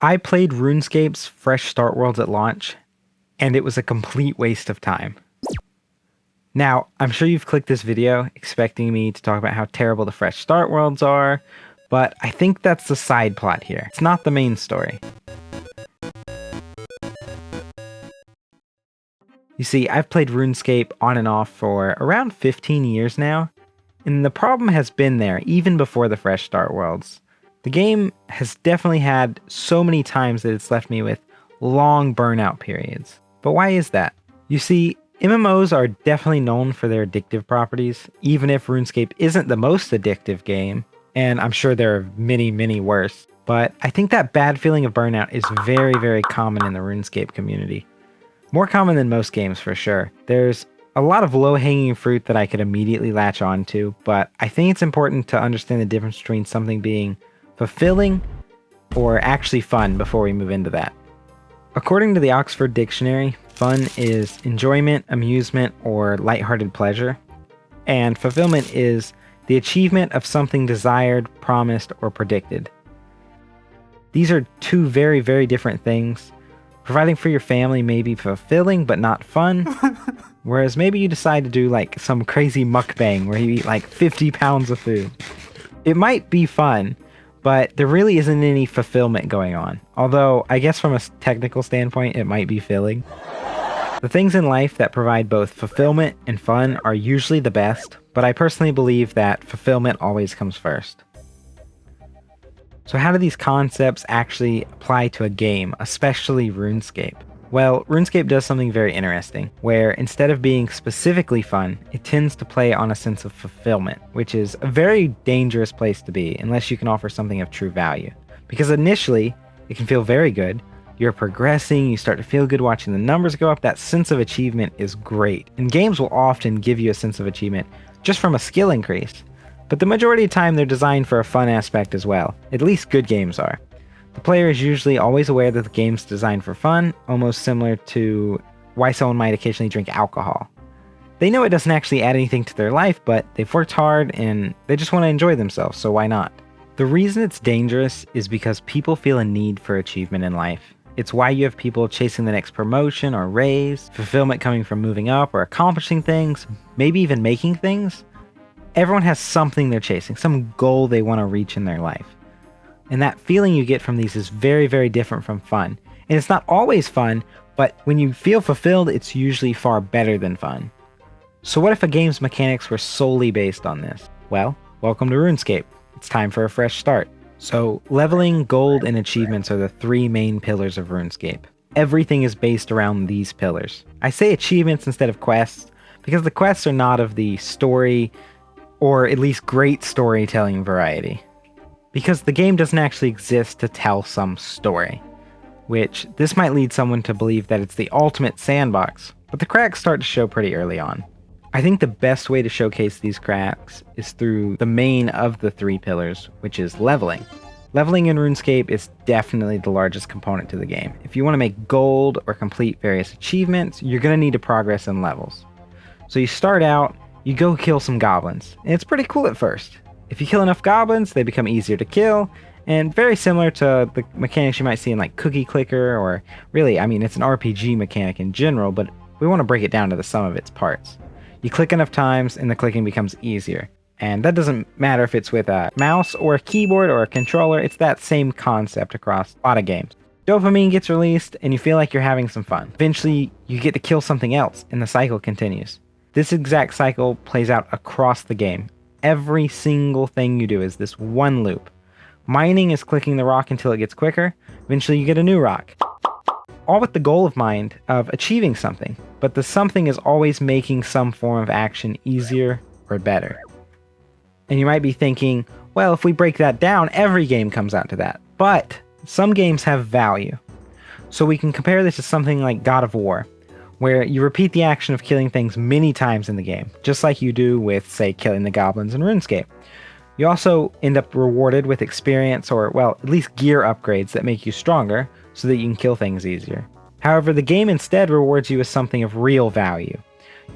I played RuneScape's Fresh Start Worlds at launch, and it was a complete waste of time. Now, I'm sure you've clicked this video expecting me to talk about how terrible the Fresh Start Worlds are, but I think that's the side plot here. It's not the main story. You see, I've played RuneScape on and off for around 15 years now, and the problem has been there even before the Fresh Start Worlds. The game has definitely had so many times that it's left me with long burnout periods. But why is that? You see, MMOs are definitely known for their addictive properties, even if RuneScape isn't the most addictive game, and I'm sure there are many, many worse. But I think that bad feeling of burnout is very, very common in the RuneScape community. More common than most games for sure. There's a lot of low-hanging fruit that I could immediately latch onto, but I think it's important to understand the difference between something being fulfilling or actually fun before we move into that. According to the Oxford Dictionary, fun is enjoyment, amusement, or lighthearted pleasure, and fulfillment is the achievement of something desired, promised, or predicted. These are two very, very different things. Providing for your family may be fulfilling but not fun, whereas maybe you decide to do like some crazy mukbang where you eat like 50 pounds of food. It might be fun, but there really isn't any fulfillment going on. Although, I guess from a technical standpoint, it might be filling. The things in life that provide both fulfillment and fun are usually the best, but I personally believe that fulfillment always comes first. So how do these concepts actually apply to a game, especially RuneScape? Well, RuneScape does something very interesting, where instead of being specifically fun, it tends to play on a sense of fulfillment, which is a very dangerous place to be unless you can offer something of true value. Because initially, it can feel very good, you're progressing, you start to feel good watching the numbers go up, that sense of achievement is great. And games will often give you a sense of achievement just from a skill increase. But the majority of the time they're designed for a fun aspect as well, at least good games are. The player is usually always aware that the game's designed for fun, almost similar to why someone might occasionally drink alcohol. They know it doesn't actually add anything to their life, but they've worked hard and they just want to enjoy themselves, so why not? The reason it's dangerous is because people feel a need for achievement in life. It's why you have people chasing the next promotion or raise, fulfillment coming from moving up or accomplishing things, maybe even making things. Everyone has something they're chasing, some goal they want to reach in their life. And that feeling you get from these is very, very different from fun. And it's not always fun, but when you feel fulfilled, it's usually far better than fun. So what if a game's mechanics were solely based on this? Well, welcome to RuneScape. It's time for a fresh start. So leveling, gold, and achievements are the three main pillars of RuneScape. Everything is based around these pillars. I say achievements instead of quests, because the quests are not of the story, or at least great storytelling variety. Because the game doesn't actually exist to tell some story, which this might lead someone to believe that it's the ultimate sandbox, but the cracks start to show pretty early on. I think the best way to showcase these cracks is through the main of the three pillars, which is leveling. Leveling in RuneScape is definitely the largest component to the game. If you want to make gold or complete various achievements, you're going to need to progress in levels. So you start out, you go kill some goblins, and it's pretty cool at first. If you kill enough goblins, they become easier to kill, and very similar to the mechanics you might see in like Cookie Clicker, or really, I mean, it's an RPG mechanic in general, but we want to break it down to the sum of its parts. You click enough times, and the clicking becomes easier. And that doesn't matter if it's with a mouse, or a keyboard, or a controller, it's that same concept across a lot of games. Dopamine gets released, and you feel like you're having some fun. Eventually, you get to kill something else, and the cycle continues. This exact cycle plays out across the game. Every single thing you do is this one loop. Mining is clicking the rock until it gets quicker. Eventually you get a new rock. All with the goal of mind of achieving something, but the something is always making some form of action easier or better. And you might be thinking, well, if we break that down, every game comes out to that. But some games have value. So we can compare this to something like God of War, where you repeat the action of killing things many times in the game, just like you do with, say, killing the goblins in RuneScape. You also end up rewarded with experience or, well, at least gear upgrades that make you stronger so that you can kill things easier. However, the game instead rewards you with something of real value.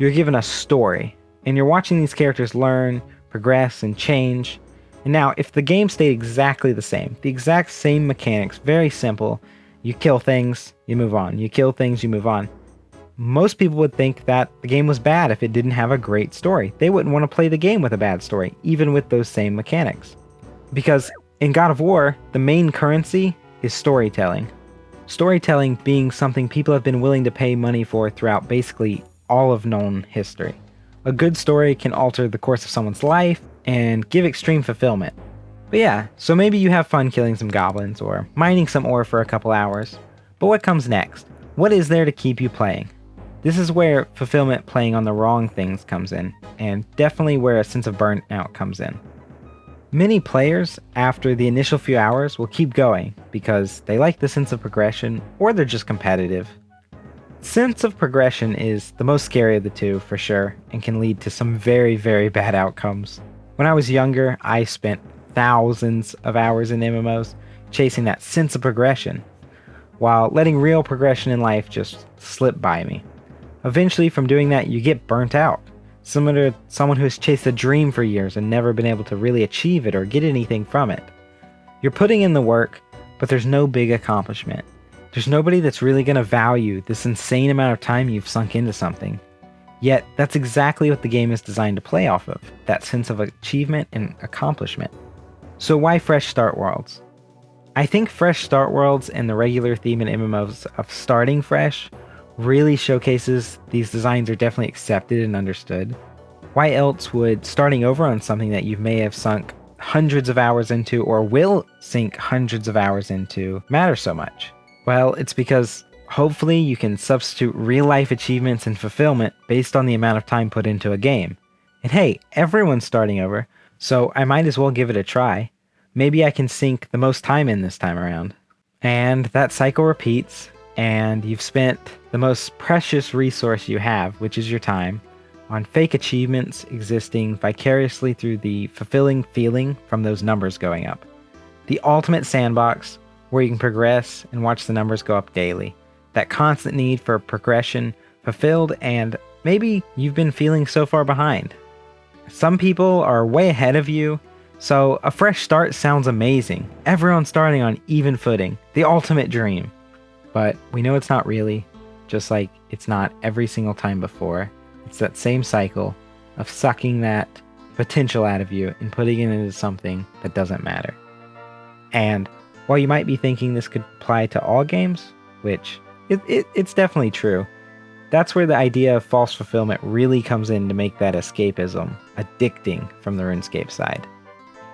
You're given a story, and you're watching these characters learn, progress, and change, And now, if the game stayed exactly the exact same mechanics, very simple, you kill things, you move on, you kill things, you move on, most people would think that the game was bad if it didn't have a great story. They wouldn't want to play the game with a bad story, even with those same mechanics. Because in God of War, the main currency is storytelling. Storytelling being something people have been willing to pay money for throughout basically all of known history. A good story can alter the course of someone's life and give extreme fulfillment. But yeah, so maybe you have fun killing some goblins or mining some ore for a couple hours. But what comes next? What is there to keep you playing? This is where fulfillment playing on the wrong things comes in, and definitely where a sense of burnout comes in. Many players, after the initial few hours, will keep going because they like the sense of progression, or they're just competitive. Sense of progression is the most scary of the two, for sure, and can lead to some very, very bad outcomes. When I was younger, I spent thousands of hours in MMOs chasing that sense of progression, while letting real progression in life just slip by me. Eventually, from doing that, you get burnt out. Similar to someone who has chased a dream for years and never been able to really achieve it or get anything from it. You're putting in the work, but there's no big accomplishment. There's nobody that's really going to value this insane amount of time you've sunk into something. Yet, that's exactly what the game is designed to play off of, that sense of achievement and accomplishment. So why fresh start worlds? I think fresh start worlds and the regular theme in MMOs of starting fresh really showcases these designs are definitely accepted and understood. Why else would starting over on something that you may have sunk hundreds of hours into or will sink hundreds of hours into matter so much? Well, it's because hopefully you can substitute real life achievements and fulfillment based on the amount of time put into a game. And hey, everyone's starting over, so I might as well give it a try. Maybe I can sink the most time in this time around. And that cycle repeats, and you've spent the most precious resource you have, which is your time, on fake achievements existing vicariously through the fulfilling feeling from those numbers going up. The ultimate sandbox where you can progress and watch the numbers go up daily. That constant need for progression fulfilled, and maybe you've been feeling so far behind. Some people are way ahead of you, so a fresh start sounds amazing. Everyone's starting on even footing, the ultimate dream. But we know it's not really, just like it's not every single time before. It's that same cycle of sucking that potential out of you and putting it into something that doesn't matter. And while you might be thinking this could apply to all games, which it's definitely true, that's where the idea of false fulfillment really comes in to make that escapism addicting from the RuneScape side.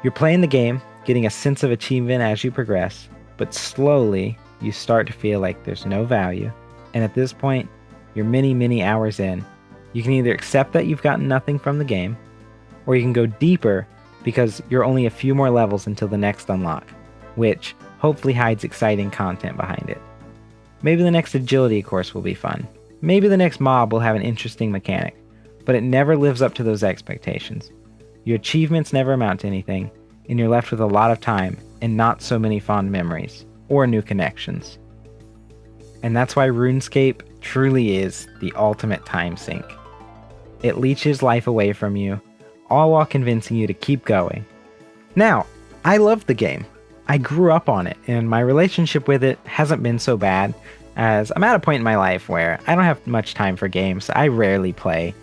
You're playing the game, getting a sense of achievement as you progress, but slowly you start to feel like there's no value, and at this point, you're many hours in. You can either accept that you've gotten nothing from the game, or you can go deeper because you're only a few more levels until the next unlock, which hopefully hides exciting content behind it. Maybe the next agility course will be fun. Maybe the next mob will have an interesting mechanic, but it never lives up to those expectations. Your achievements never amount to anything, and you're left with a lot of time and not so many fond memories or new connections. And that's why RuneScape truly is the ultimate time sink. It leeches life away from you, all while convincing you to keep going. Now, I love the game. I grew up on it, and my relationship with it hasn't been so bad, as I'm at a point in my life where I don't have much time for games. I rarely play.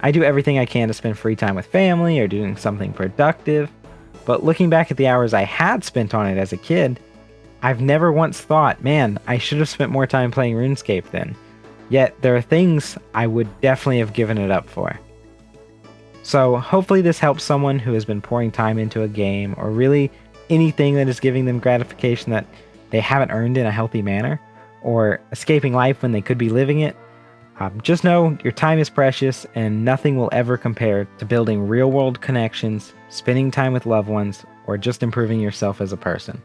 I do everything I can to spend free time with family or doing something productive, but looking back at the hours I had spent on it as a kid, I've never once thought, man, I should have spent more time playing RuneScape then. Yet there are things I would definitely have given it up for. So hopefully this helps someone who has been pouring time into a game, or really anything that is giving them gratification that they haven't earned in a healthy manner, or escaping life when they could be living it. Just know your time is precious, and nothing will ever compare to building real-world connections, spending time with loved ones, or just improving yourself as a person.